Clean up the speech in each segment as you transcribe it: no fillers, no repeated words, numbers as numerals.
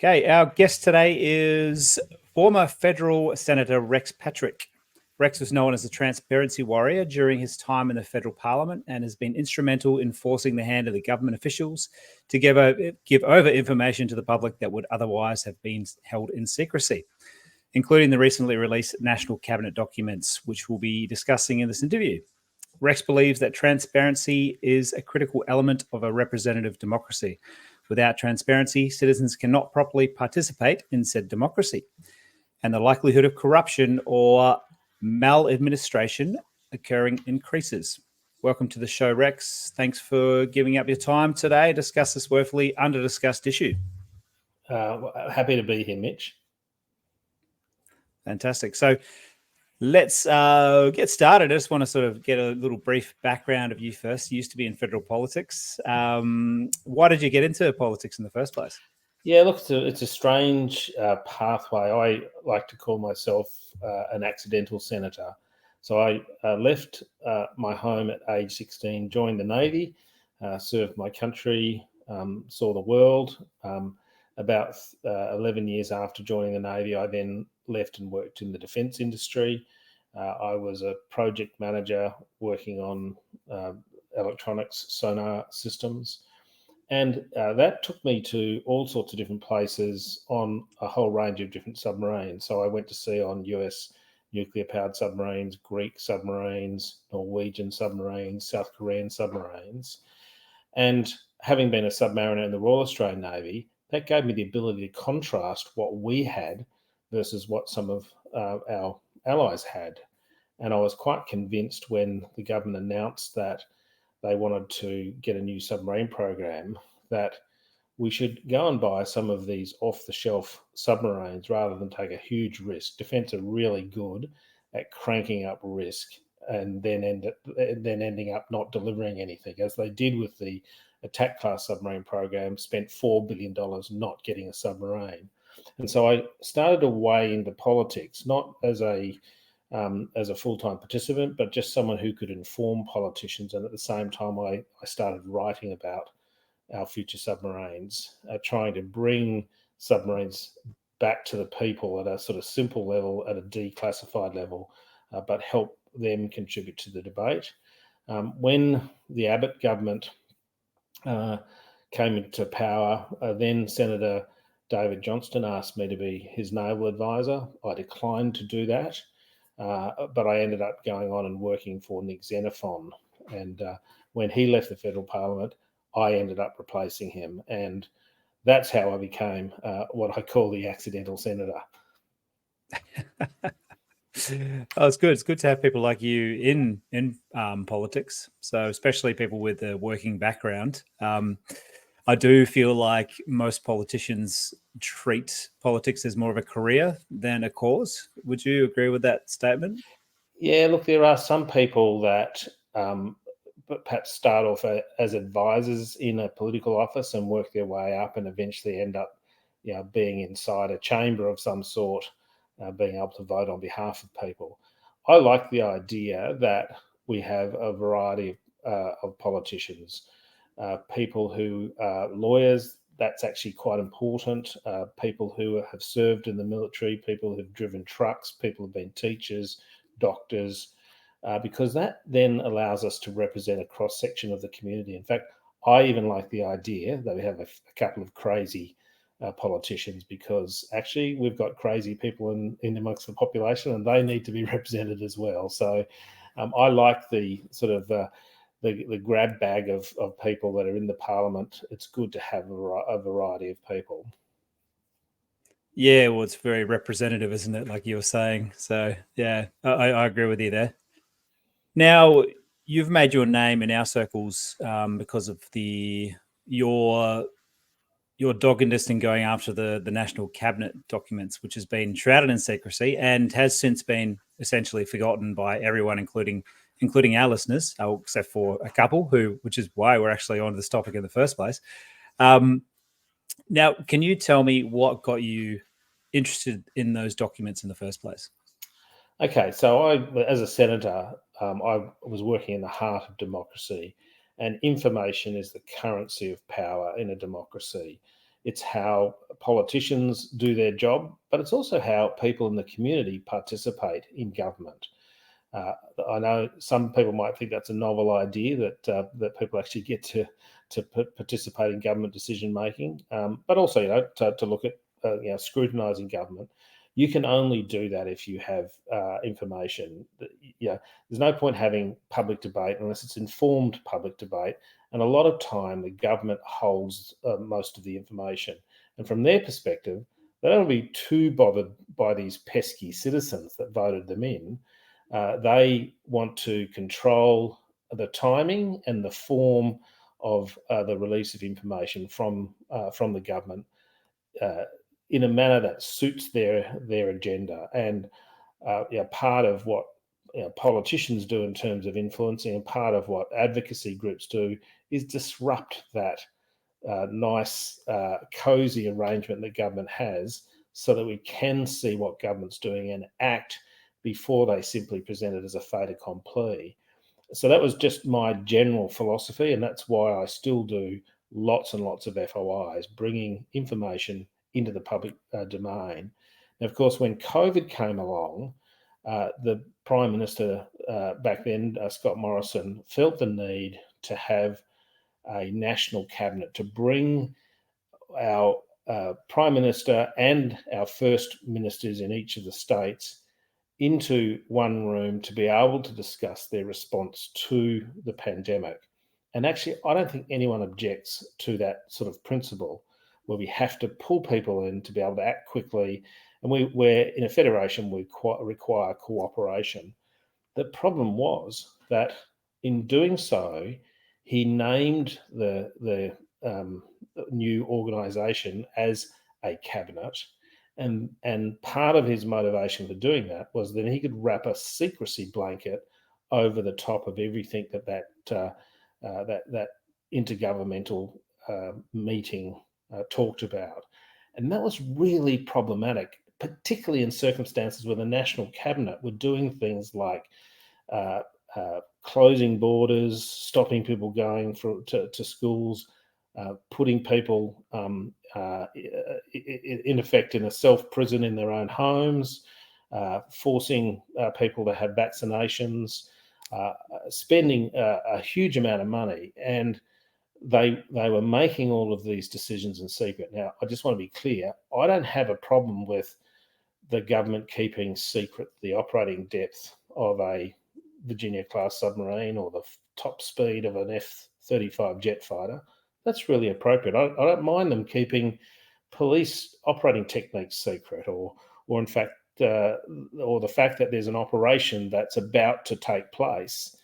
Okay, our guest today is former federal Senator Rex Patrick. Rex was known as a transparency warrior during his time in the federal parliament and has been instrumental in forcing the hand of the government officials to give over information to the public that would otherwise have been held in secrecy, including the recently released national cabinet documents, which we'll be discussing in this interview. Rex believes that transparency is a critical element of a representative democracy. Without transparency, citizens cannot properly participate in said democracy, and the likelihood of corruption or maladministration occurring increases. Welcome to the show, Rex. Thanks for giving up your time today to discuss this woefully under-discussed issue. Happy to be here, Mitch. Fantastic. So let's get started. I just want to sort of get a little brief background of you first. You used to be in federal politics. Why did you get into politics in the first place? Yeah, look, it's a strange pathway. I like to call myself an accidental senator. So I left my home at age 16, joined the Navy, served my country, saw the world. About 11 years after joining the Navy, I then left and worked in the defence industry. I was a project manager working on electronics sonar systems. And that took me to all sorts of different places on a whole range of different submarines. So I went to sea on US nuclear-powered submarines, Greek submarines, Norwegian submarines, South Korean submarines. And having been a submariner in the Royal Australian Navy, that gave me the ability to contrast what we had versus what some of our allies had. And I was quite convinced when the government announced that they wanted to get a new submarine program that we should go and buy some of these off-the-shelf submarines rather than take a huge risk. Defence are really good at cranking up risk and then ending up not delivering anything, as they did with the attack class submarine program, spent $4 billion not getting a submarine. And so I started to weigh into politics, not as a full-time participant, but just someone who could inform politicians. And at the same time, I started writing about our future submarines, trying to bring submarines back to the people at a sort of simple level, at a declassified level, but help them contribute to the debate. When the Abbott government came into power, then Senator David Johnston asked me to be his naval advisor. I declined to do that. But I ended up going on and working for Nick Xenophon. And when he left the federal parliament, I ended up replacing him. And that's how I became what I call the accidental senator. Oh, it's good. It's good to have people like you in politics. So especially people with a working background. I do feel like most politicians treat politics as more of a career than a cause. Would you agree with that statement? Yeah, look, there are some people that perhaps start off as advisors in a political office and work their way up and eventually end up being inside a chamber of some sort, being able to vote on behalf of people. I like the idea that we have a variety of politicians. People who are lawyers, that's actually quite important. People who have served in the military, people who've driven trucks, people who've been teachers, doctors, because that then allows us to represent a cross-section of the community. In fact, I even like the idea that we have a couple of crazy politicians, because actually we've got crazy people in amongst the population and they need to be represented as well. So I like the sort of the grab bag of people that are in the parliament. It's good to have a variety of people. Yeah, well, it's very representative, isn't it? Like you were saying. So yeah, I agree with you there. Now, you've made your name in our circles because of your doggedness in going after the national cabinet documents, which has been shrouded in secrecy and has since been essentially forgotten by everyone, including our listeners, except for a couple which is why we're actually on this topic in the first place. Now, can you tell me what got you interested in those documents in the first place? Okay, so as a senator, I was working in the heart of democracy, and information is the currency of power in a democracy. it's how politicians do their job, but it's also how people in the community participate in government. I know some people might think that's a novel idea, that people actually get to participate in government decision making, but also to look at scrutinising government. You can only do that if you have information. There's no point having public debate unless it's informed public debate. And a lot of time, the government holds most of the information. And from their perspective, they don't be too bothered by these pesky citizens that voted them in. They want to control the timing and the form of the release of information from the government in a manner that suits their agenda. And part of what politicians do in terms of influencing, and part of what advocacy groups do, is disrupt that nice, cosy arrangement that government has, so that we can see what government's doing and act before they simply present it as a fait accompli. So that was just my general philosophy, and that's why I still do lots and lots of FOIs, bringing information into the public domain. Now, of course, when COVID came along, the Prime Minister back then, Scott Morrison, felt the need to have a national cabinet to bring our Prime Minister and our first ministers in each of the states into one room to be able to discuss their response to the pandemic. And actually, I don't think anyone objects to that sort of principle, where we have to pull people in to be able to act quickly. And we're in a federation, we require cooperation. The problem was that in doing so, he named the new organisation as a cabinet. And part of his motivation for doing that was that he could wrap a secrecy blanket over the top of everything that intergovernmental meeting talked about. And that was really problematic, particularly in circumstances where the national cabinet were doing things like closing borders, stopping people going to schools, putting people in effect in a self-prison in their own homes, forcing people to have vaccinations, spending a huge amount of money. And they were making all of these decisions in secret. Now, I just want to be clear, I don't have a problem with the government keeping secret the operating depth of a Virginia-class submarine or the top speed of an F-35 jet fighter. That's really appropriate. I don't mind them keeping police operating techniques secret, or in fact, or the fact that there's an operation that's about to take place.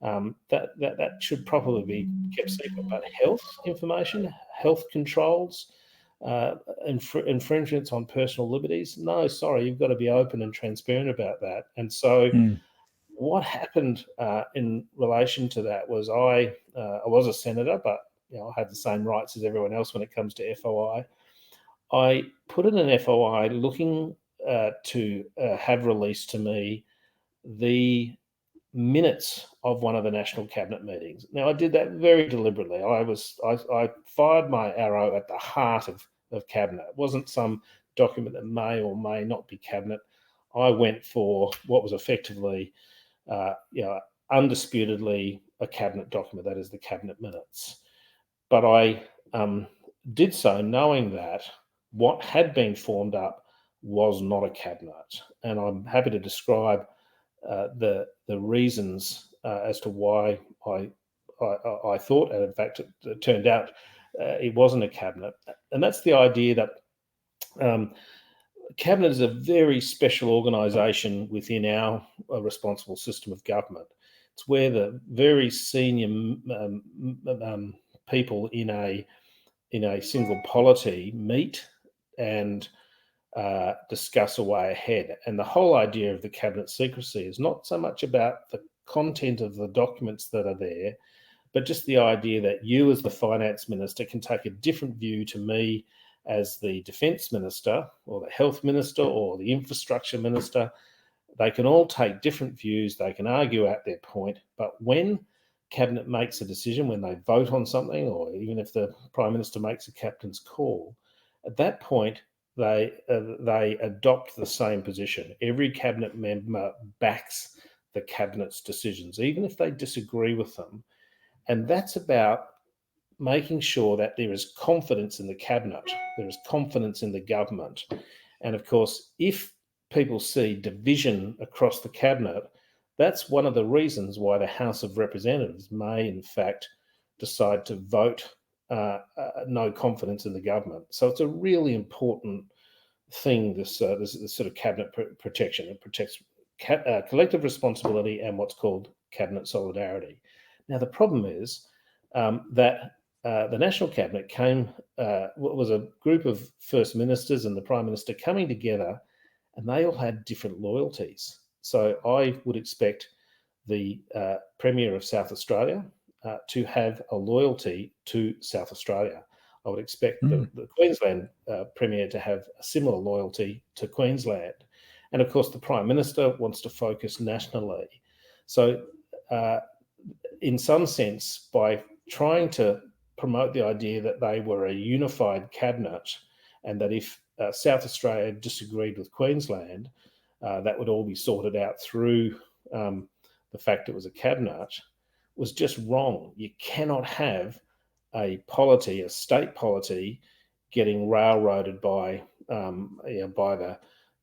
That should probably be kept secret. But health information, health controls, infringements on personal liberties, no, sorry, you've got to be open and transparent about that. And so what happened in relation to that was I was a senator, but I had the same rights as everyone else when it comes to FOI. I put in an FOI looking to have released to me the minutes of one of the national cabinet meetings. Now, I did that very deliberately. I fired my arrow at the heart of cabinet. It wasn't some document that may or may not be cabinet. I went for what was effectively, undisputedly a cabinet document, that is the cabinet minutes. But I did so knowing that what had been formed up was not a cabinet. And I'm happy to describe the reasons as to why I thought, and in fact, it turned out it wasn't a cabinet. And that's the idea that cabinet is a very special organisation within our responsible system of government. It's where the very senior people in a single polity meet and discuss a way ahead. And the whole idea of the cabinet secrecy is not so much about the content of the documents that are there, but just the idea that you as the finance minister can take a different view to me as the defence minister or the health minister or the infrastructure minister. They can all take different views, they can argue out their point, but when cabinet makes a decision, when they vote on something, or even if the Prime Minister makes a captain's call, at that point they adopt the same position. Every cabinet member backs the cabinet's decisions, even if they disagree with them. And that's about making sure that there is confidence in the cabinet, there is confidence in the government. And of course, if people see division across the cabinet, that's one of the reasons why the House of Representatives may, in fact, decide to vote no confidence in the government. So it's a really important thing, this sort of cabinet protection. It protects collective responsibility and what's called cabinet solidarity. Now, the problem is that the National Cabinet was a group of First Ministers and the Prime Minister coming together, and they all had different loyalties. So I would expect the Premier of South Australia to have a loyalty to South Australia. I would expect the Queensland Premier to have a similar loyalty to Queensland. And of course, the Prime Minister wants to focus nationally. So in some sense, by trying to promote the idea that they were a unified cabinet, and that if South Australia disagreed with Queensland, that would all be sorted out through the fact it was a cabinet, was just wrong. You cannot have a state polity, getting railroaded by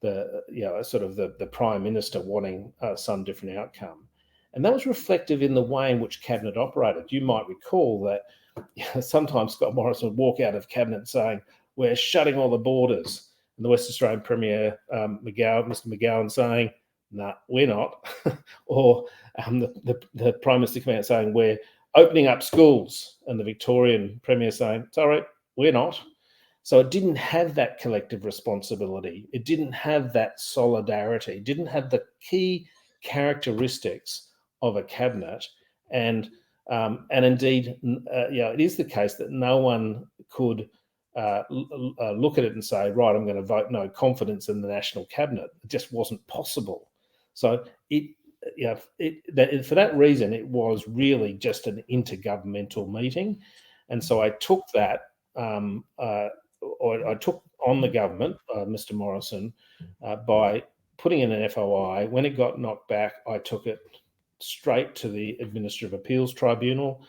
the Prime Minister wanting some different outcome. And that was reflective in the way in which cabinet operated. You might recall that sometimes Scott Morrison would walk out of cabinet saying, "We're shutting all the borders," and the West Australian Premier Mr. McGowan saying, "No, we're not," or the Prime Minister coming out saying, "We're opening up schools," and the Victorian Premier saying, "Sorry, we're not." So it didn't have that collective responsibility. It didn't have that solidarity. It didn't have the key characteristics of a cabinet, and indeed, it is the case that no one could look at it and say, "Right, I'm going to vote no confidence in the National Cabinet." It just wasn't possible. So for that reason, it was really just an intergovernmental meeting, and so I took that. I took on the government, Mr. Morrison, by putting in an FOI. When it got knocked back, I took it straight to the Administrative Appeals Tribunal.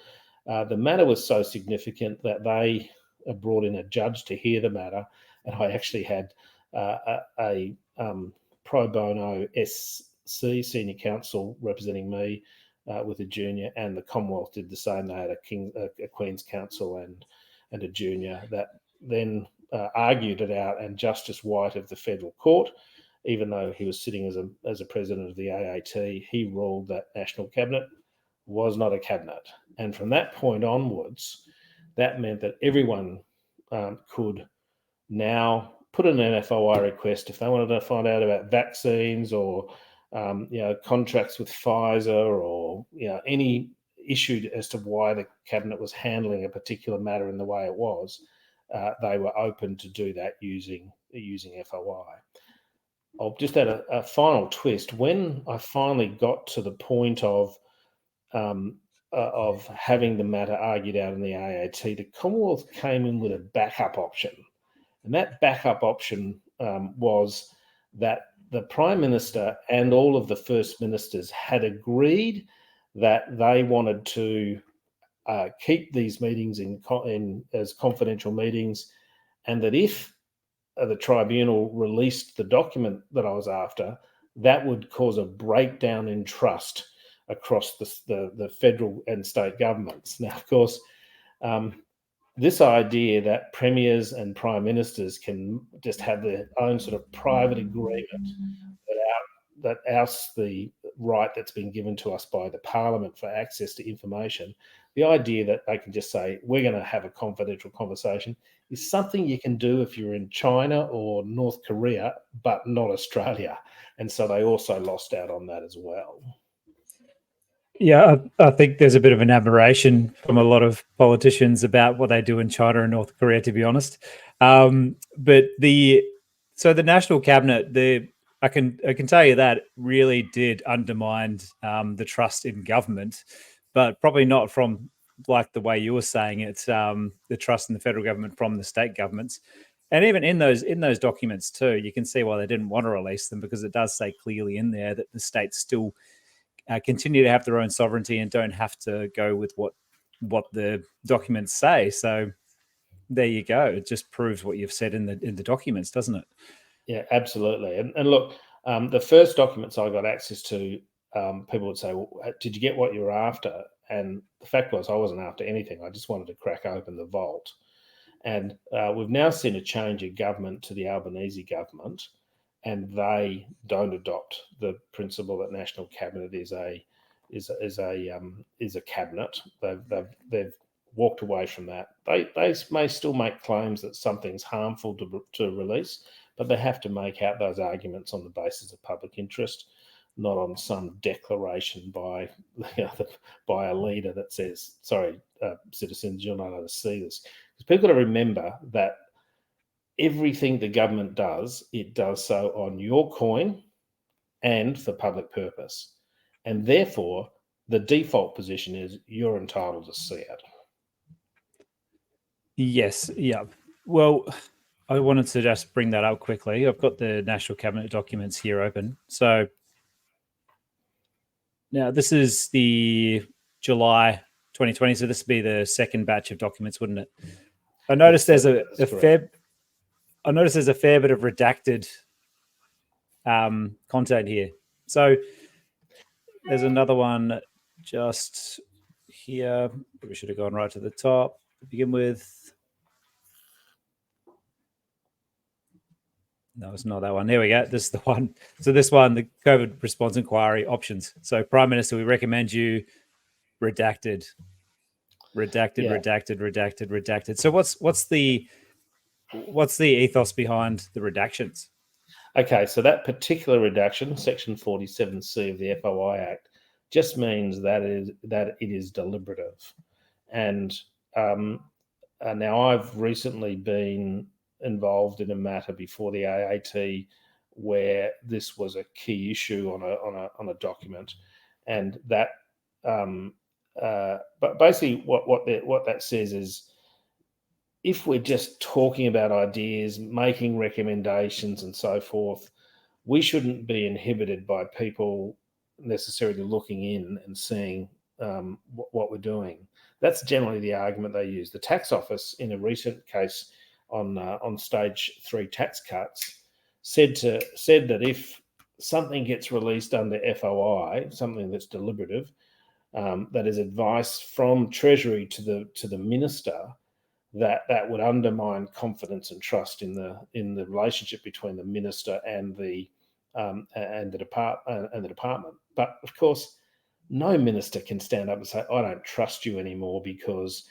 The matter was so significant that they brought in a judge to hear the matter, and I actually had a pro bono SC, senior counsel, representing me with a junior, and the Commonwealth did the same. They had a Queen's Counsel and a junior that then argued it out, and Justice White of the Federal Court, even though he was sitting as a president of the AAT, he ruled that National Cabinet was not a cabinet. And from that point onwards, that meant that everyone could now put in an FOI request if they wanted to find out about vaccines or contracts with Pfizer, or any issue as to why the cabinet was handling a particular matter in the way it was. They were open to do that using FOI. I'll just add a final twist. When I finally got to the point of having the matter argued out in the AAT, the Commonwealth came in with a backup option. And that backup option was that the Prime Minister and all of the First Ministers had agreed that they wanted to keep these meetings as confidential meetings, and that if the tribunal released the document that I was after, that would cause a breakdown in trust across the federal and state governments. Now, of course, this idea that premiers and prime ministers can just have their own sort of private agreement that ousts the right that's been given to us by the Parliament for access to information, the idea that they can just say, "We're going to have a confidential conversation," is something you can do if you're in China or North Korea, but not Australia. And so they also lost out on that as well. Yeah, I think there's a bit of an aberration from a lot of politicians about what they do in China and North Korea, to be honest. But the National Cabinet, I can tell you that really did undermine the trust in government, but probably not from like the way you were saying it. The trust in the federal government from the state governments, and even in those documents too, you can see why they didn't want to release them, because it does say clearly in there that the states still continue to have their own sovereignty and don't have to go with what the documents say. So there you go. It just proves what you've said in the documents, doesn't it? Yeah, absolutely. And look, the first documents I got access to, people would say, well, did you get what you were after? And the fact was, I wasn't after anything. I just wanted to crack open the vault. And we've now seen a change of government to the Albanese government, and they don't adopt the principle that national cabinet is a cabinet. They've walked away from that. They may still make claims that something's harmful to release, but they have to make out those arguments on the basis of public interest, not on some declaration by by a leader that says, "Sorry, citizens, you're not allowed to see this." Because people got to remember that everything the government does, it does so on your coin and for public purpose, and therefore the default position is you're entitled to see it. Yes. Yeah. Well, I wanted to just bring that up quickly. I've got the National Cabinet documents here open. So now this is the July 2020. So this would be the second batch of documents, wouldn't it? I noticed there's a fair bit of redacted content here. So there's another one just here. We should have gone right to the top to begin with. No, it's not that one. There we go. This is the one. So this one, the COVID response inquiry options. So Prime Minister, we recommend you redacted. So what's the ethos behind the redactions? Okay, so that particular redaction, Section 47C of the FOI Act, just means that it is deliberative. And now I've recently been involved in a matter before the AAT where this was a key issue on a document, and that but basically what that says is, if we're just talking about ideas, making recommendations and so forth, we shouldn't be inhibited by people necessarily looking in and seeing what we're doing. That's generally the argument they use. The tax office, in a recent case on stage 3 tax cuts, said that if something gets released under FOI, something that's deliberative, that is advice from Treasury to the minister, that would undermine confidence and trust in the relationship between the minister and the department. But of course, no minister can stand up and say, "I don't trust you anymore because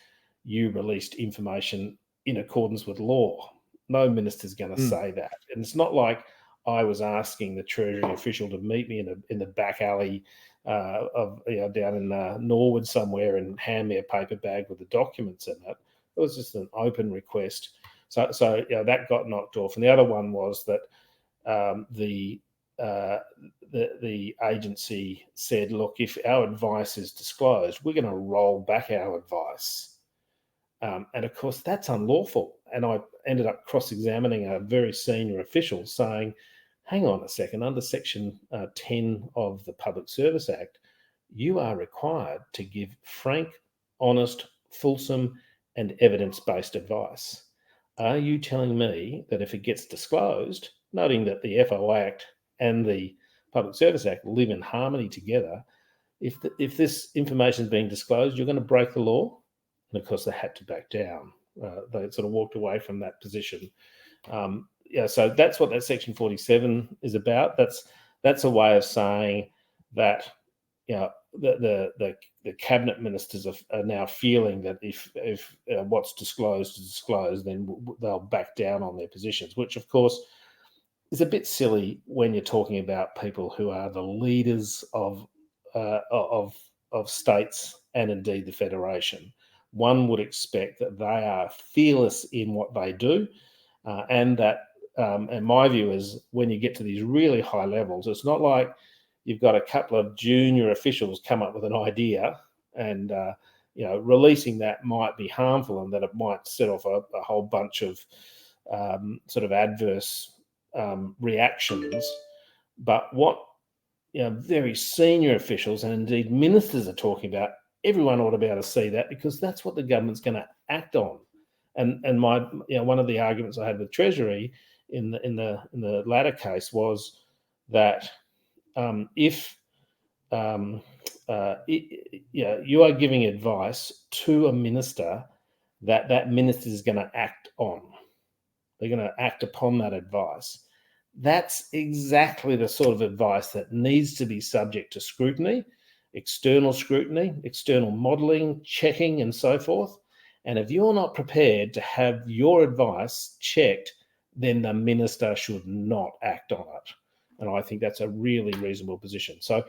you released information in accordance with law." No minister's going to say that, and it's not like I was asking the Treasury official to meet me in the back alley of down in Norwood somewhere and hand me a paper bag with the documents in it. It was just an open request. So that got knocked off. And the other one was that the agency said, "Look, if our advice is disclosed, we're going to roll back our advice." And of course, that's unlawful. And I ended up cross-examining a very senior official saying, "Hang on a second, under Section 10 of the Public Service Act, you are required to give frank, honest, fulsome, and evidence-based advice. Are you telling me that if it gets disclosed, noting that the FOI Act and the Public Service Act live in harmony together, if this information is being disclosed, you're going to break the law?" And of course, they had to back down. They sort of walked away from that position. So that's what that Section 47 is about. That's a way of saying that the cabinet ministers are now feeling that if what's disclosed is disclosed, then they'll back down on their positions, which of course is a bit silly when you're talking about people who are the leaders of states and indeed the federation. One would expect that they are fearless in what they do, and that. And my view is, when you get to these really high levels, it's not like you've got a couple of junior officials come up with an idea and releasing that might be harmful, and that it might set off a whole bunch of sort of adverse reactions. But what very senior officials and indeed ministers are talking about, everyone ought to be able to see that, because that's what the government's going to act on. And my one of the arguments I had with Treasury in the latter case was that if you are giving advice to a minister, that minister is going to act on. They're going to act upon that advice. That's exactly the sort of advice that needs to be subject to scrutiny, external modelling, checking, and so forth. And if you're not prepared to have your advice checked, then the minister should not act on it. And I think that's a really reasonable position. So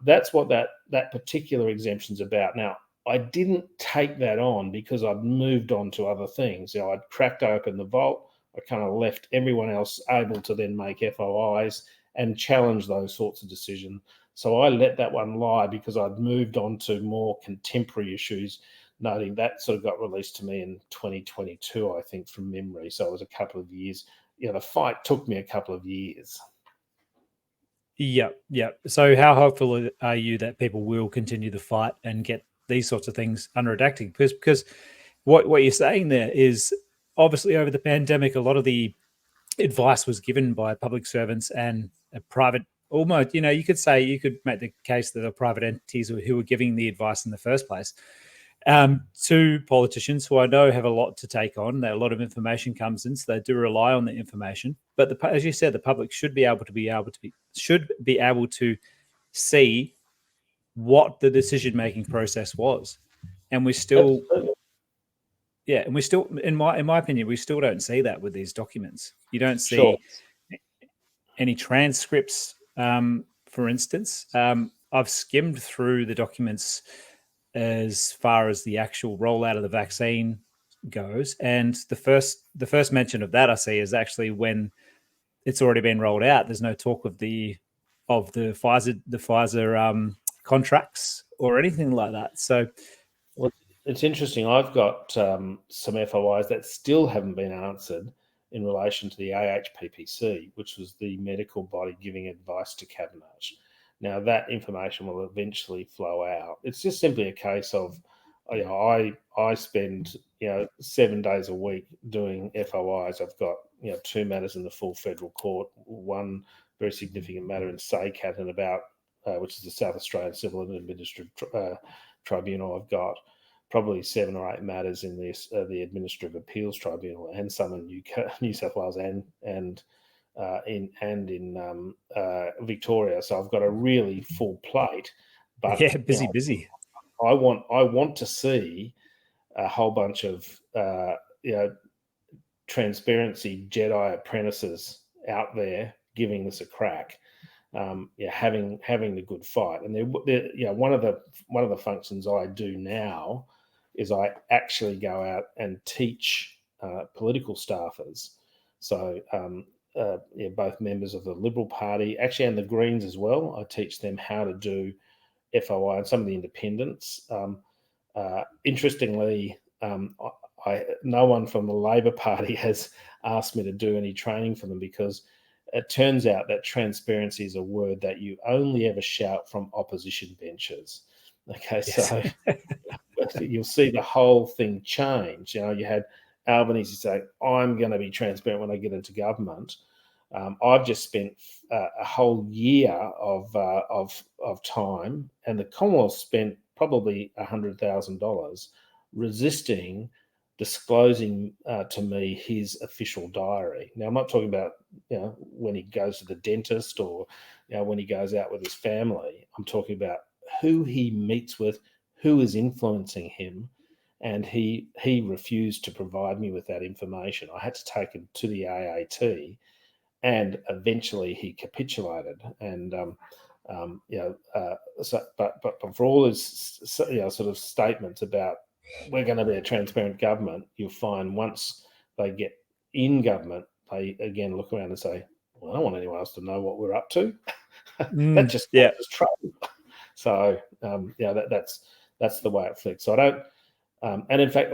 that's what that particular exemption is about. Now, I didn't take that on because I'd moved on to other things. I'd cracked open the vault. I kind of left everyone else able to then make FOIs and challenge those sorts of decisions. So I let that one lie because I'd moved on to more contemporary issues, noting that sort of got released to me in 2022, I think, from memory. So it was a couple of years. The fight took me a couple of years. Yeah. So how hopeful are you that people will continue the fight and get these sorts of things unredacted? Because what you're saying there is, obviously over the pandemic, a lot of the advice was given by public servants and a private, almost, you could make the case that the private entities who were giving the advice in the first place to politicians who I know have a lot to take on. A lot of information comes in, so they do rely on the information. But as you said, the public should be able to see what the decision-making process was, and we still. Absolutely. Yeah, and we still, in my opinion, we still don't see that with these documents. You don't see any transcripts, for instance. I've skimmed through the documents as far as the actual rollout of the vaccine goes, and the first mention of that I see is actually when it's already been rolled out. There's no talk of the Pfizer contracts or anything like that. So. Well, it's interesting. I've got some FOIs that still haven't been answered in relation to the AHPPC, which was the medical body giving advice to Cabinet. Now, that information will eventually flow out. It's just simply a case of, I spend 7 days a week doing FOIs. I've got 2 matters in the full federal court, one very significant matter in SACAT, and which is the South Australian Civil and Administrative Tribunal. I've got probably 7 or 8 matters in this the Administrative Appeals Tribunal, and some in New South Wales and in Victoria. So I've got a really full plate. But yeah, busy. I want to see a whole bunch of transparency Jedi apprentices out there giving this a crack. Having the good fight. And one of the functions I do now is I actually go out and teach political staffers. So both members of the Liberal Party, actually, and the Greens as well. I teach them how to do FOI, and some of the independents. Interestingly, no one from the Labor Party has asked me to do any training for them, because it turns out that transparency is a word that you only ever shout from opposition benches. Okay, yes. So you'll see the whole thing change. You had Albanese say, "I'm going to be transparent when I get into government." I've just spent a whole year of time, and the Commonwealth spent probably $100,000 resisting disclosing to me his official diary. Now, I'm not talking about when he goes to the dentist or when he goes out with his family. I'm talking about who he meets with, who is influencing him, and he refused to provide me with that information. I had to take him to the AAT, and eventually he capitulated. And but for all his sort of statements about we're going to be a transparent government, you'll find once they get in government, they again look around and say, "Well, I don't want anyone else to know what we're up to." That just causes trouble. So that's that's the way it flicks. So I don't. And in fact,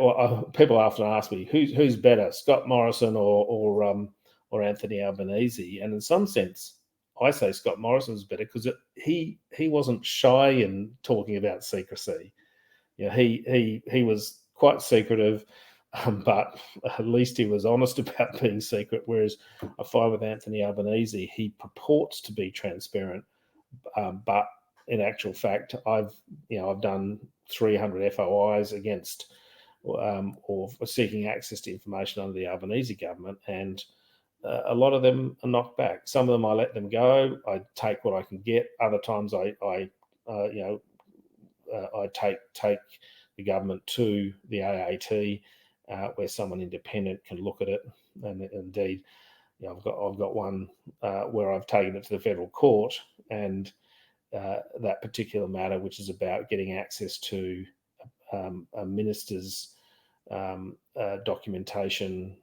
people often ask me, who's better, Scott Morrison or Anthony Albanese? And in some sense, I say Scott Morrison's better because he wasn't shy in talking about secrecy. He was quite secretive, but at least he was honest about being secret. Whereas I find with Anthony Albanese, he purports to be transparent, but in actual fact, I've done 300 FOIs against or seeking access to information under the Albanese government, and a lot of them are knocked back. Some of them I let them go. I take what I can get. Other times I take the government to the AAT, where someone independent can look at it. And indeed, I've got one where I've taken it to the federal court, and that particular matter, which is about getting access to a minister's documentation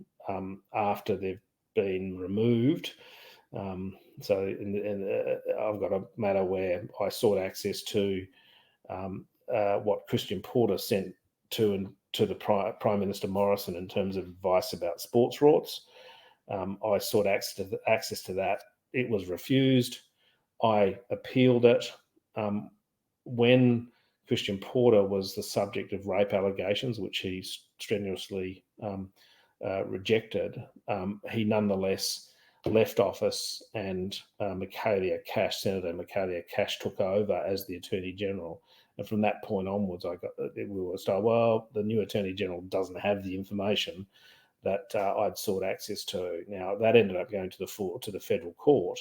after they've been removed. So I've got a matter where I sought access to what Christian Porter sent to the Prime Minister Morrison in terms of advice about sports rorts. I sought access to that. It was refused. I appealed it. When Christian Porter was the subject of rape allegations, which he strenuously rejected, he nonetheless left office, and Senator Michaelia Cash took over as the Attorney General. And from that point onwards, we were told, well, the new Attorney General doesn't have the information that I'd sought access to. Now, that ended up going to the federal court,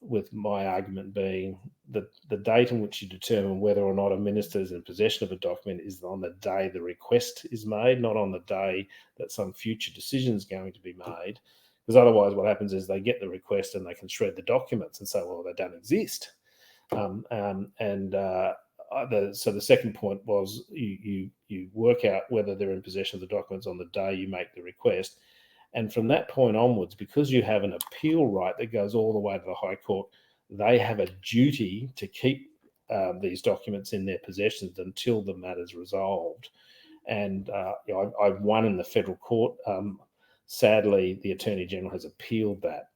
with my argument being that the date in which you determine whether or not a minister is in possession of a document is on the day the request is made, not on the day that some future decision is going to be made. Because otherwise what happens is they get the request and they can shred the documents and say, well, they don't exist. So the second point was you work out whether they're in possession of the documents on the day you make the request. And from that point onwards, because you have an appeal right that goes all the way to the High Court, they have a duty to keep these documents in their possessions until the matter's resolved. And I've won in the federal court. Sadly, the Attorney General has appealed that.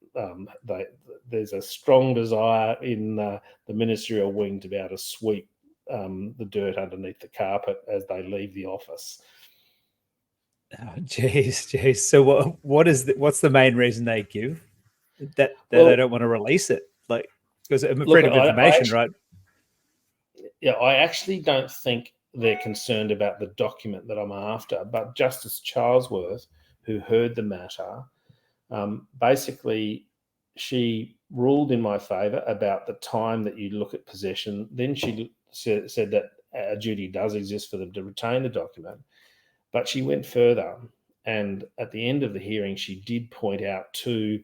There's a strong desire in the ministerial wing to be able to sweep the dirt underneath the carpet as they leave the office. Oh, geez. So what's the main reason they give? That they don't want to release it, like, because I'm freedom of information, right? Yeah, I actually don't think they're concerned about the document that I'm after, but Justice Charlesworth, who heard the matter, basically she ruled in my favour about the time that you look at possession. Then she said that a duty does exist for them to retain the document, but she went further, and at the end of the hearing she did point out to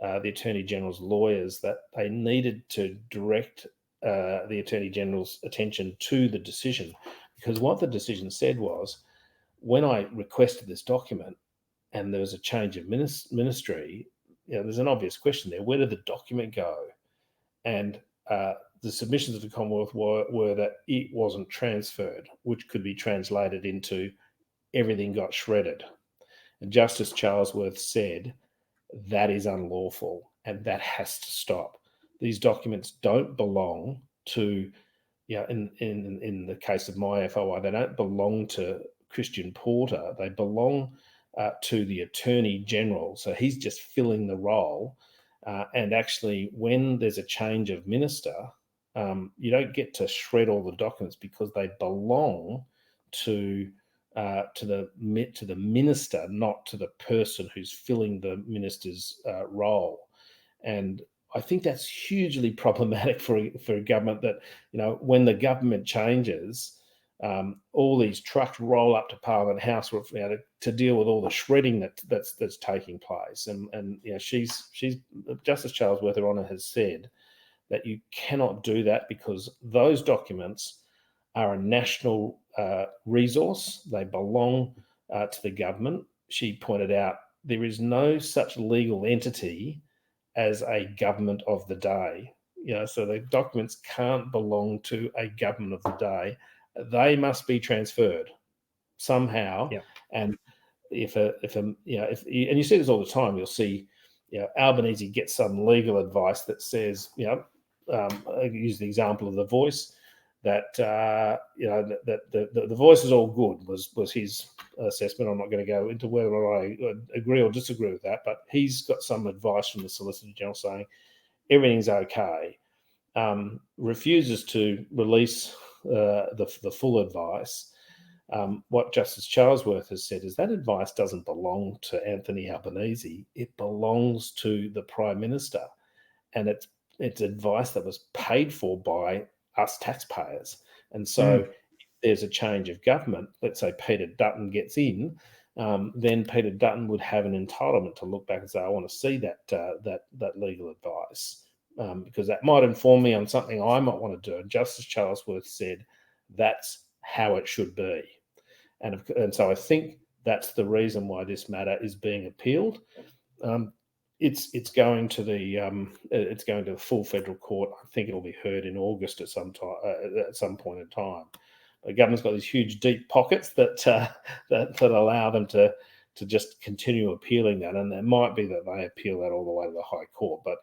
the Attorney General's lawyers that they needed to direct the Attorney General's attention to the decision, because what the decision said was, when I requested this document and there was a change of ministry, there's an obvious question there: where did the document go? And the submissions of the Commonwealth were that it wasn't transferred, which could be translated into everything got shredded. And Justice Charlesworth said that is unlawful and that has to stop. These documents don't belong to, in the case of my FOI, they don't belong to Christian Porter. They belong to the Attorney General. So he's just filling the role. And actually, when there's a change of minister, you don't get to shred all the documents because they belong to the minister, not to the person who's filling the minister's role. And I think that's hugely problematic for a government that, when the government changes, all these trucks roll up to Parliament House to deal with all the shredding that's taking place. And she's Justice Charlesworth, Her Honour, has said that you cannot do that because those documents are a national resource. They belong to the government. She pointed out there is no such legal entity as a government of the day. So the documents can't belong to a government of the day they must be transferred somehow. Yeah. And if and you see this all the time, you'll see, Albanese gets some legal advice that says, I use the example of The Voice, that that the Voice is all good was his assessment. I'm not going to go into whether I agree or disagree with that, but he's got some advice from the Solicitor General saying everything's okay. Refuses to release the full advice. What Justice Charlesworth has said is that advice doesn't belong to Anthony Albanese. It belongs to the Prime Minister, and it's advice that was paid for by us taxpayers. And so, if there's a change of government, let's say Peter Dutton gets in, then Peter Dutton would have an entitlement to look back and say, "I want to see that legal advice." Because that might inform me on something I might want to do. And Justice Charlesworth said that's how it should be. And so I think that's the reason why this matter is being appealed. It's going to the full federal court. I think it'll be heard in August at some point in time. The government's got these huge deep pockets that allow them to just continue appealing that, and it might be that they appeal that all the way to the High Court, but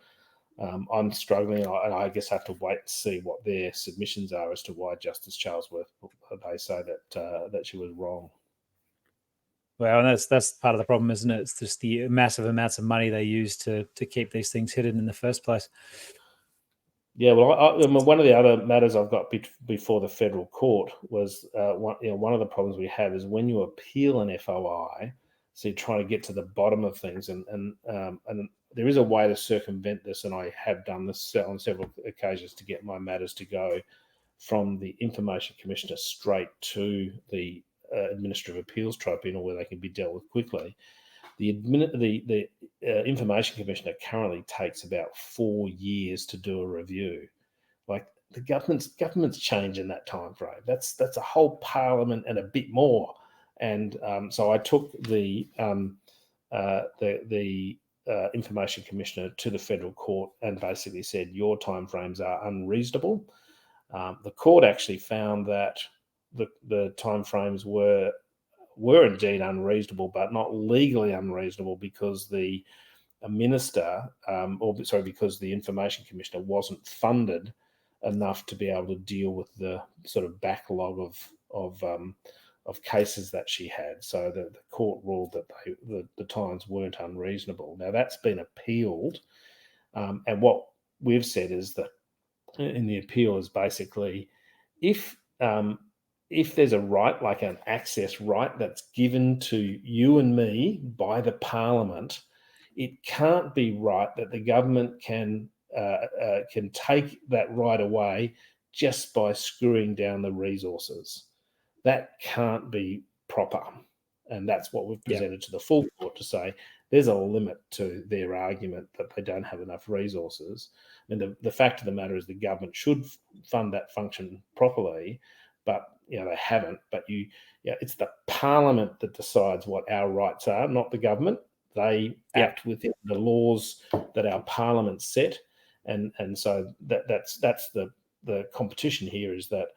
I'm struggling, and I guess have to wait and see what their submissions are as to why Justice Charlesworth, they say that she was wrong. Well, and that's part of the problem, isn't it? It's just the massive amounts of money they use to keep these things hidden in the first place. Yeah, well, one of the other matters I've got before the federal court was one of the problems we have is when you appeal an FOI, so you're trying to get to the bottom of things, and there is a way to circumvent this, and I have done this on several occasions to get my matters to go from the Information Commissioner straight to the Administrative Appeals Tribunal, where they can be dealt with quickly. The Information Commissioner currently takes about 4 years to do a review. Like, the government's changed in that time frame. That's a whole parliament and a bit more. And so I took the Information Commissioner to the federal court and basically said, your timeframes are unreasonable. The court actually found that the timeframes were indeed unreasonable, but not legally unreasonable, because the minister, because the Information Commissioner wasn't funded enough to be able to deal with the sort of backlog of cases that she had. So the court ruled that the times weren't unreasonable. Now, that's been appealed, and what we've said is that in the appeal is basically, if there's a right, like an access right, that's given to you and me by the Parliament, it can't be right that the government can take that right away just by screwing down the resources. That can't be proper. And that's what we've presented to the full court, to say there's a limit to their argument that they don't have enough resources. And the fact of the matter is the government should fund that function properly, but they haven't. But it's the Parliament that decides what our rights are, not the government. They act within the laws that our Parliament set, and so that's the competition here, is that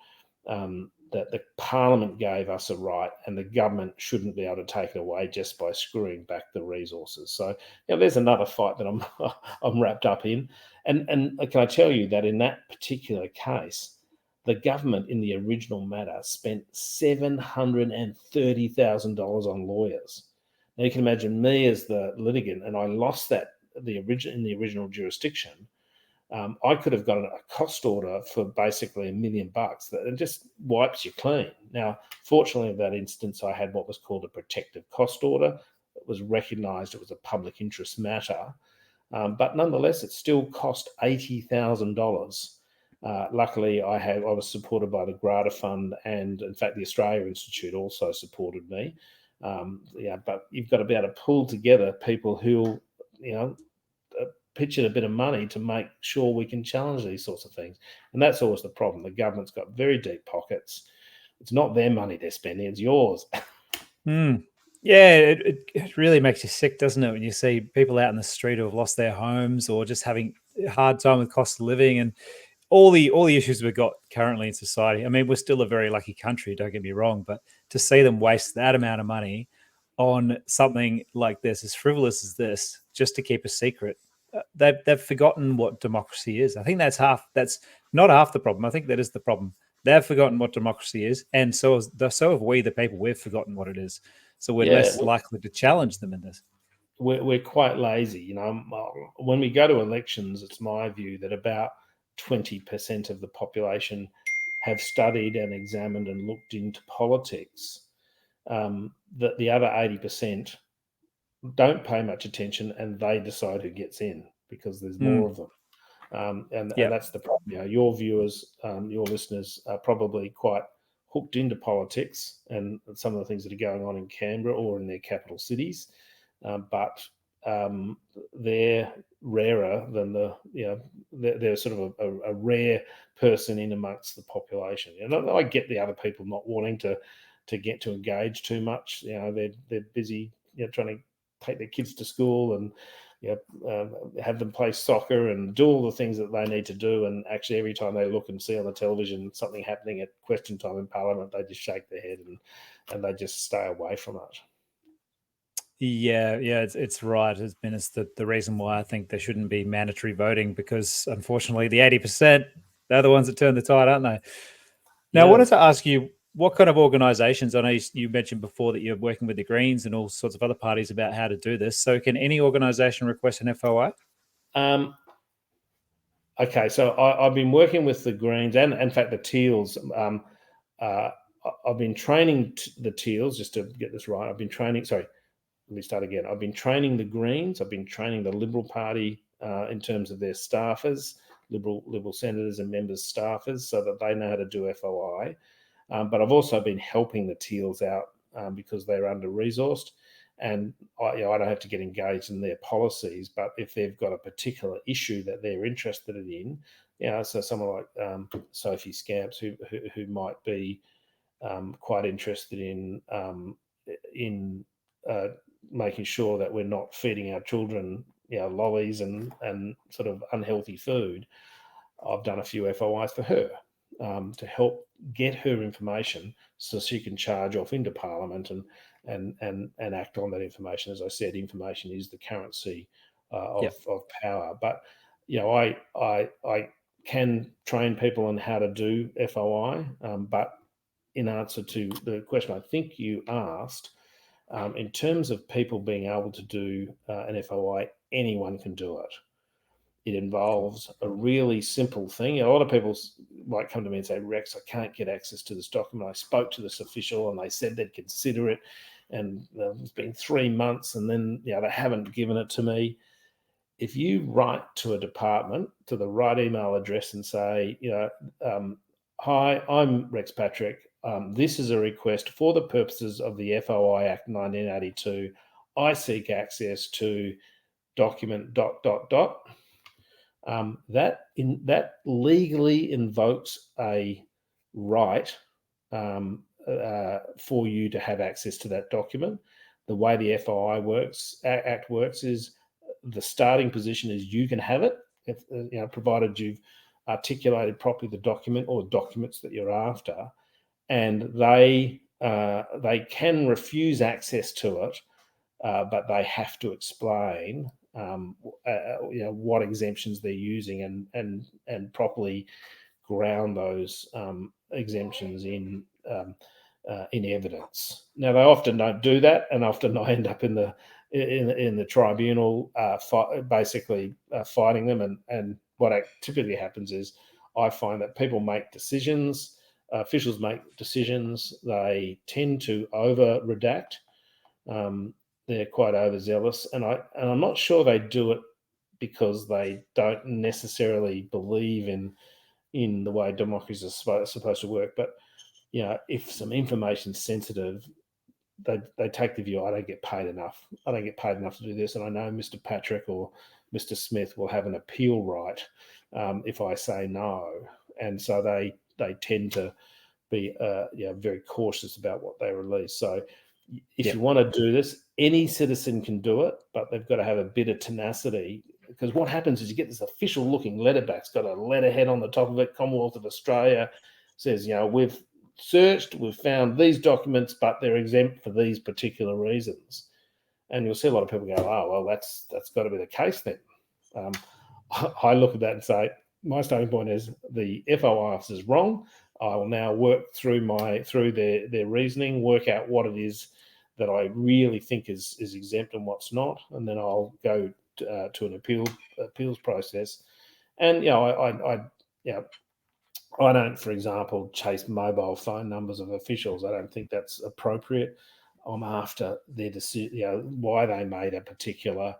that the Parliament gave us a right, and the government shouldn't be able to take it away just by screwing back the resources. So there's another fight that I'm wrapped up in, and can I tell you that in that particular case, the government in the original matter spent $730,000 on lawyers. Now, you can imagine me as the litigant, and I lost that in the original jurisdiction. I could have gotten a cost order for basically $1 million that it just wipes you clean. Now, fortunately, in that instance, I had what was called a protective cost order. It was recognised it was a public interest matter, but nonetheless, it still cost $80,000. Luckily, I was supported by the Grata Fund, and in fact, the Australia Institute also supported me. But you've got to be able to pull together people who, pitch in a bit of money to make sure we can challenge these sorts of things. And that's always the problem. The government's got very deep pockets. It's not their money they're spending, it's yours. Yeah, it really makes you sick, doesn't it, when you see people out in the street who have lost their homes or just having a hard time with cost of living. And all the issues we've got currently in society. I mean, we're still a very lucky country, don't get me wrong, but to see them waste that amount of money on something like this, as frivolous as this, just to keep a secret, they've forgotten what democracy is. I think that's not half the problem. I think that is the problem. They've forgotten what democracy is, and so have we, the people. We've forgotten what it is, so we're less likely to challenge them in this. We're quite lazy. You know, when we go to elections, it's my view that about 20% of the population have studied and examined and looked into politics. That the other 80% don't pay much attention, and they decide who gets in because there's more of them. And that's the problem. You know, your viewers, your listeners are probably quite hooked into politics and some of the things that are going on in Canberra or in their capital cities, but they're rarer than they're sort of a rare person in amongst the population. And I get the other people not wanting to get to engage too much. You know, they're busy, trying to take their kids to school and have them play soccer and do all the things that they need to do. And actually, every time they look and see on the television something happening at question time in Parliament, they just shake their head and they just stay away from it. Yeah, it's right. It's the reason why I think there shouldn't be mandatory voting, because unfortunately the 80%, they're the ones that turn the tide, aren't they? Now, I wanted to ask you, what kind of organisations? I know you mentioned before that you're working with the Greens and all sorts of other parties about how to do this. So, can any organisation request an FOI? Okay, so I've been working with the Greens and, in fact, the Teals. I've been training the Teals, just to get this right. I've been training. Sorry, let me start again. I've been training the Greens. I've been training the Liberal Party in terms of their staffers, Liberal senators and members' staffers, so that they know how to do FOI. But I've also been helping the Teals out because they're under-resourced, and I don't have to get engaged in their policies. But if they've got a particular issue that they're interested in, so someone like Sophie Scamps, who might be quite interested in making sure that we're not feeding our children, lollies and sort of unhealthy food. I've done a few FOIs for her to help get her information so she can charge off into Parliament and act on that information. As I said, information is the currency of power. But I can train people on how to do FOI. But in answer to the question I think you asked, in terms of people being able to do an FOI, anyone can do it. It involves a really simple thing. A lot of people might come to me and say, Rex, I can't get access to this document. I spoke to this official and they said they'd consider it. And it's been 3 months and then they haven't given it to me. If you write to a department, to the right email address and say, hi, I'm Rex Patrick. This is a request for the purposes of the FOI Act 1982. I seek access to document ... that legally invokes a right for you to have access to that document. The way the FOI Act works is the starting position is you can have it, provided you've articulated properly the document or documents that you're after, and they can refuse access to it, but they have to explain what exemptions they're using and properly ground those exemptions in evidence. Now they often don't do that, and often I end up in the tribunal fighting them. And what typically happens is I find that people make decisions, officials make decisions. They tend to over redact. They're quite overzealous, and I'm not sure they do it because they don't necessarily believe in the way democracies are supposed to work. But if some information's sensitive, they take the view, I don't get paid enough. I don't get paid enough to do this, and I know Mr. Patrick or Mr. Smith will have an appeal right if I say no, and so they tend to be very cautious about what they release. So if you want to do this, any citizen can do it, but they've got to have a bit of tenacity because what happens is you get this official looking letterback. It's got a letterhead on the top of it. Commonwealth of Australia says, we've searched, we've found these documents, but they're exempt for these particular reasons. And you'll see a lot of people go, oh, well, that's got to be the case then. I look at that and say, my starting point is the FOI officer is wrong. I will now work through their reasoning, work out what it is that I really think is exempt and what's not, and then I'll go to an appeals process. And I don't, for example, chase mobile phone numbers of officials. I don't think that's appropriate. I'm after their decision, why they made a particular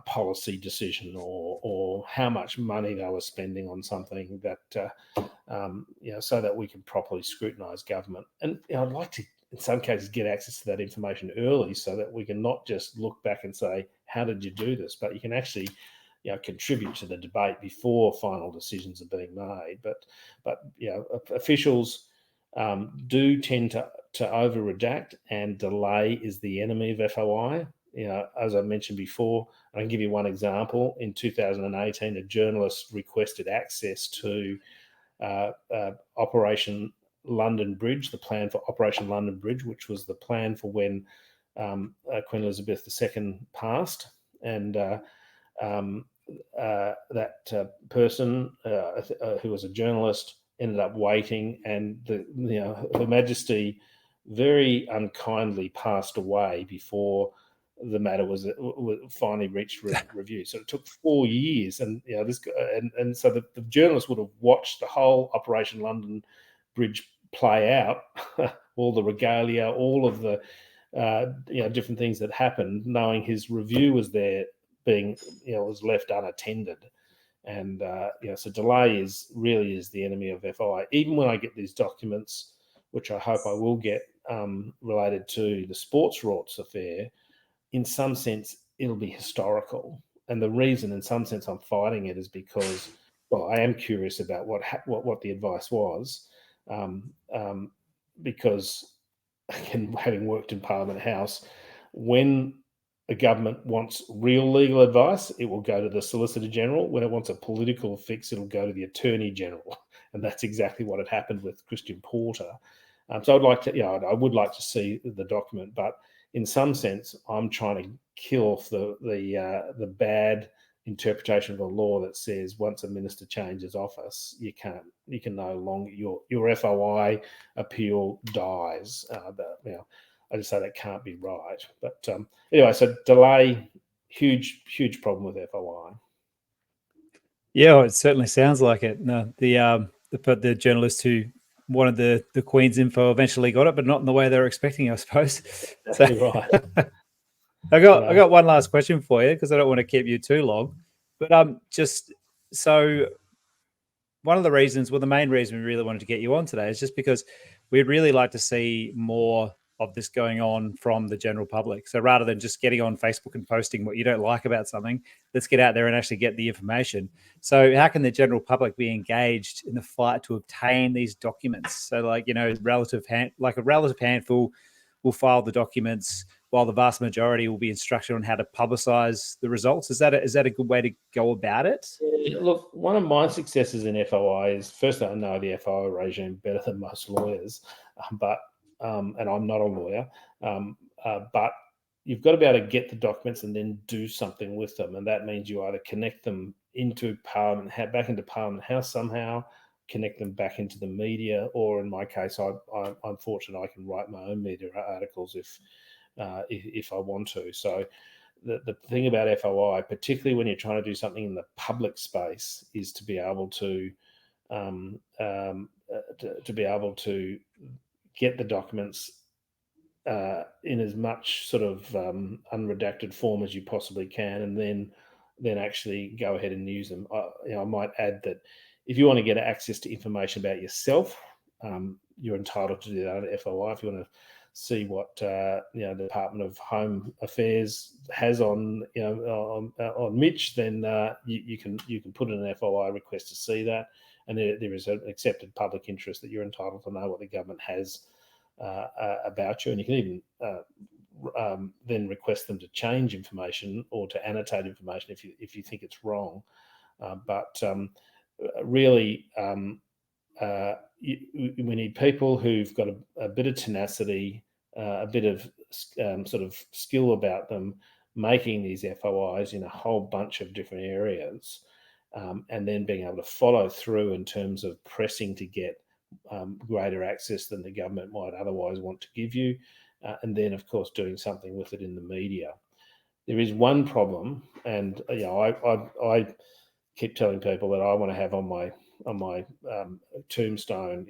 policy decision, or how much money they were spending on something that, so that we can properly scrutinise government. And I'd like to, in some cases, get access to that information early so that we can not just look back and say, how did you do this? But you can actually contribute to the debate before final decisions are being made. But officials do tend to over redact, and delay is the enemy of FOI. As I mentioned before, I can give you one example. In 2018, a journalist requested access to Operation London Bridge, the plan for Operation London Bridge, which was the plan for when Queen Elizabeth II passed. And that person who was a journalist ended up waiting, and Her Majesty very unkindly passed away before the matter was finally reached review. So it took 4 years, and so the journalist would have watched the whole Operation London Bridge play out, all the regalia, all of the different things that happened, knowing his review was there, being was left unattended. And so delay really is the enemy of FOI. Even when I get these documents, which I hope I will get, related to the sports rorts affair, in some sense it'll be historical. And the reason, in some sense, I'm fighting it is because, well, I am curious about what the advice was, because, again, having worked in Parliament House, when a government wants real legal advice, it will go to the Solicitor General. When it wants a political fix, it'll go to the Attorney General. And that's exactly what had happened with Christian Porter. So I would like to see the document, but in some sense, I'm trying to kill off the bad interpretation of the law that says once a minister changes office, you can no longer, your FOI appeal dies. I just say that can't be right. But anyway, so delay, huge problem with FOI. Yeah, well, it certainly sounds like it. No, the journalist who wanted the Queen's info eventually got it, but not in the way they were expecting, I suppose. Exactly right. I got one last question for you, because I don't want to keep you too long. But just so one of the reasons, well, the main reason we really wanted to get you on today is just because we'd really like to see more of this going on from the general public. So rather than just getting on Facebook and posting what you don't like about something, let's get out there and actually get the information. So how can the general public be engaged in the fight to obtain these documents? So a relative handful will file the documents, while the vast majority will be instructed on how to publicize the results. Is that a good way to go about it? Yeah, look, one of my successes in FOI is, first, I know the FOI regime better than most lawyers, and I'm not a lawyer, but you've got to be able to get the documents and then do something with them. And that means you either connect them into Parliament, back into Parliament House somehow, connect them back into the media, or in my case, I'm fortunate I can write my own media articles if I want to. So the thing about FOI, particularly when you're trying to do something in the public space, is to be able to be able to get the documents in as much sort of unredacted form as you possibly can, and then actually go ahead and use them. I might add that if you want to get access to information about yourself, you're entitled to do that at FOI. If you want to see what the Department of Home Affairs has on Mitch, then you can put in an FOI request to see that, and there is an accepted public interest that you're entitled to know what the government has about you, and you can even then request them to change information or to annotate information if you think it's wrong. But really, we need people who've got a bit of tenacity, a bit of sort of skill about them, making these FOIs in a whole bunch of different areas, and then being able to follow through in terms of pressing to get greater access than the government might otherwise want to give you, and then, of course, doing something with it in the media. There is one problem, and I keep telling people that I want to have on my tombstone,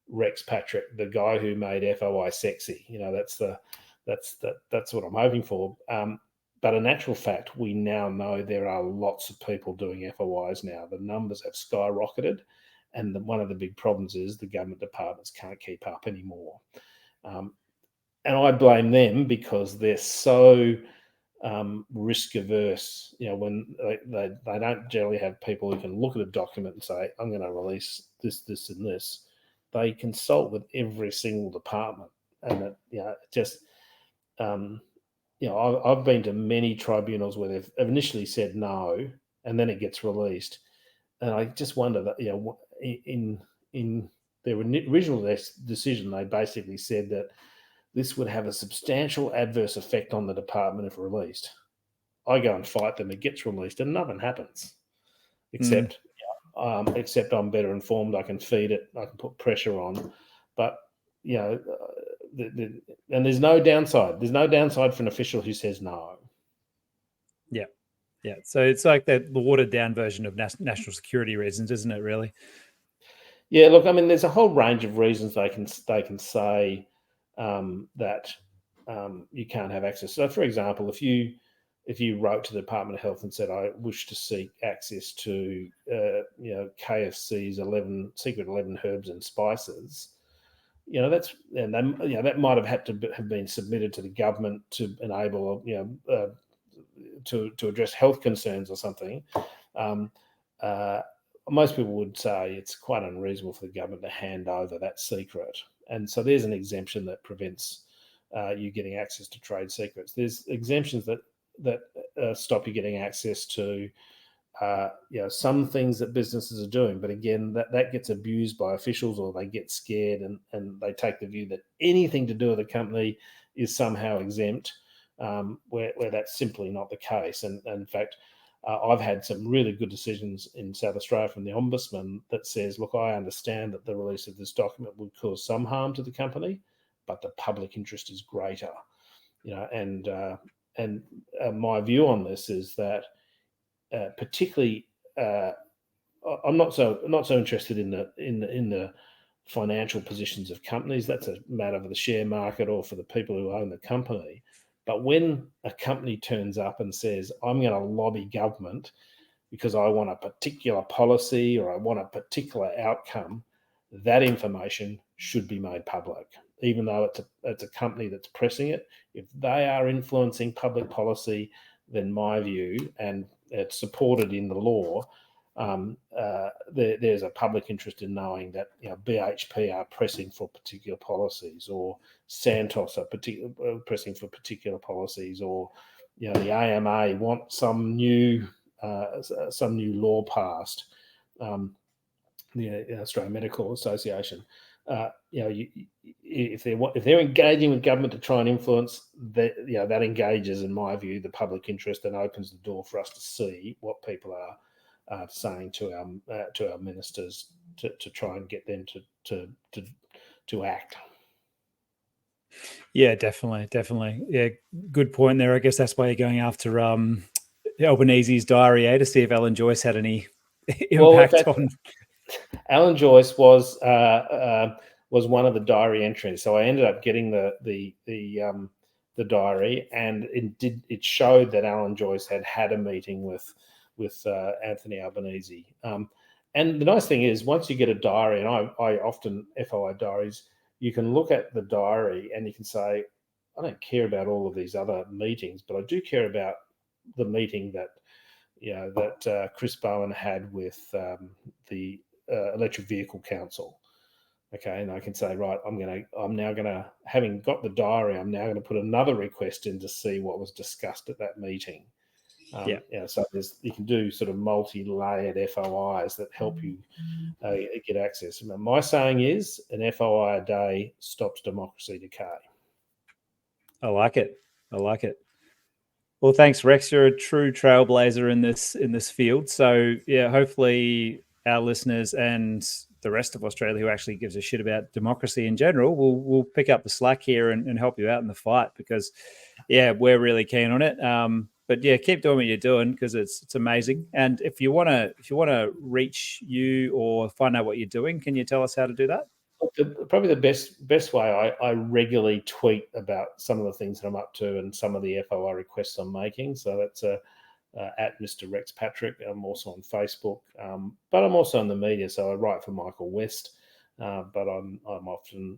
Rex Patrick, the guy who made FOI sexy. That's what I'm hoping for. But in actual fact, we now know there are lots of people doing FOIs now. The numbers have skyrocketed, and one of the big problems is the government departments can't keep up anymore. And I blame them because they're so risk averse. When they don't generally have people who can look at a document and say, I'm going to release this, this, and this. They consult with every single department, and I've been to many tribunals where they've initially said no, and then it gets released, and I just wonder that in their original decision, they basically said that this would have a substantial adverse effect on the department if released. I go and fight them, it gets released, and nothing happens, except I'm better informed. I can feed it, I can put pressure on, but and there's no downside. There's no downside for an official who says no. Yeah. So it's like the watered down version of national security reasons, isn't it? Really? Yeah. Look, I mean, there's a whole range of reasons they can say that you can't have access. So, for example, if you wrote to the Department of Health and said, I wish to seek access to KFC's secret 11 herbs and spices, that might have had to have been submitted to the government to enable to address health concerns or something. Most people would say it's quite unreasonable for the government to hand over that secret, and so there's an exemption that prevents you getting access to trade secrets. There's exemptions that stop you getting access to some things that businesses are doing, but again, that gets abused by officials, or they get scared and they take the view that anything to do with a company is somehow exempt, where that's simply not the case. And in fact, I've had some really good decisions in South Australia from the Ombudsman that says, look, I understand that the release of this document would cause some harm to the company, but the public interest is greater. And my view on this is that particularly, I'm not so interested in the financial positions of companies. That's a matter for the share market or for the people who own the company. But when a company turns up and says, I'm going to lobby government because I want a particular policy or I want a particular outcome, that information should be made public, even though it's a company that's pressing it. If they are influencing public policy, then my view, and it's supported in the law, there's a public interest in knowing that BHP are pressing for particular policies, or Santos are pressing for particular policies, or the AMA want some new law passed. The Australian Medical Association. If they're engaging with government to try and influence, that engages, in my view, the public interest and opens the door for us to see what people are saying to our ministers to try and get them to act. Yeah, definitely. Yeah, good point there. I guess that's why you're going after Albanese's diary, to see if Alan Joyce had any impact on. Alan Joyce was one of the diary entries, so I ended up getting the diary, and it showed that Alan Joyce had a meeting with Anthony Albanese. And the nice thing is, once you get a diary, and I often FOI diaries, you can look at the diary and you can say, I don't care about all of these other meetings, but I do care about the meeting that Chris Bowen had with the Electric Vehicle Council. Okay, and I can say, right, I'm now gonna, having got the diary, I'm now gonna put another request in to see what was discussed at that meeting. So you can do sort of multi-layered FOIs that help you get access. My saying is, an FOI a day stops democracy decay. I like it. I like it. Well, thanks, Rex. You're a true trailblazer in this field. So yeah, hopefully our listeners and the rest of Australia who actually gives a shit about democracy in general will pick up the slack here and help you out in the fight, because yeah, we're really keen on it. But yeah, keep doing what you're doing, because it's amazing. And if you wanna reach you or find out what you're doing, can you tell us how to do that? Probably the best way, I regularly tweet about some of the things that I'm up to and some of the FOI requests I'm making. So that's at Mr. Rex Patrick. I'm also on Facebook, but I'm also in the media. So I write for Michael West, but I'm often,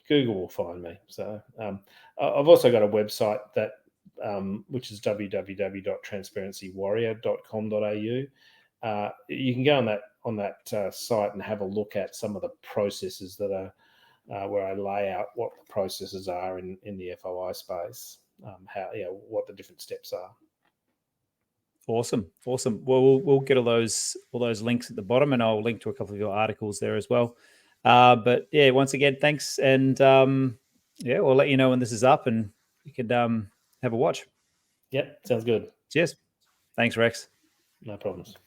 Google will find me. So I've also got a website that which is www.transparencywarrior.com.au. You can go on that site and have a look at some of the processes that are where I lay out what the processes are in the FOI space, what the different steps are. Awesome. Well, we'll get all those links at the bottom, and I'll link to a couple of your articles there as well. But yeah, once again, thanks, and we'll let you know when this is up, and you can have a watch. Yep, sounds good. Cheers. Thanks, Rex. No problems.